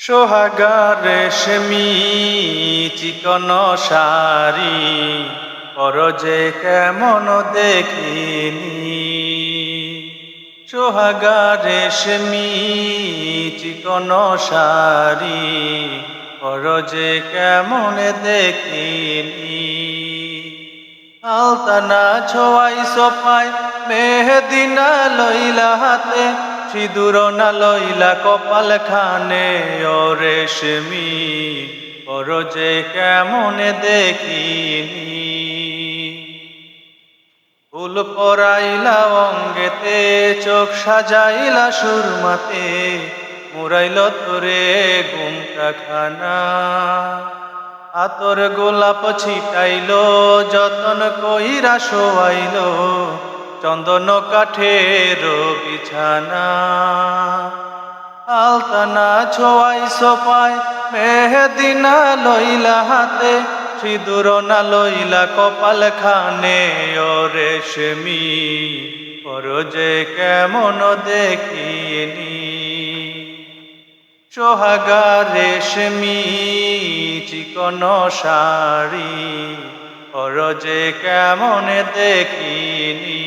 সোহাগার রেশমি চিকন শাড়ি পরজে কেমন দেখিনি। সোহাগার রেশমি চিকন শাড়ি পরজে কেমন দেখিনি। আলতানা ছোয়াই সোপাই মেহেদিনা লইলা হাতে, সিঁদুর না লইলা কপাল খানে ও রেশমি পরজে কেমন দেখিনি। ফুল পরাইলা অঙ্গেতে, চোখ সাজাইলা সুরমাতে, মুরাইল তোরে ঘুমটা খানা। আতর গোলাপ ছিটাইল, যতন কইরা শোয়াইল, চন্দন কাঠের বিছানা। আলতানা ছোয়াই সোপায় মেহেদিনা লইলা হাতে, সিঁদুর না লইলা কপাল খানে ও রেশমি পরজে কেমন দেখিনি। সোহাগার রেশমি চিকন শাড়ি পরজে কেমন দেখিনি।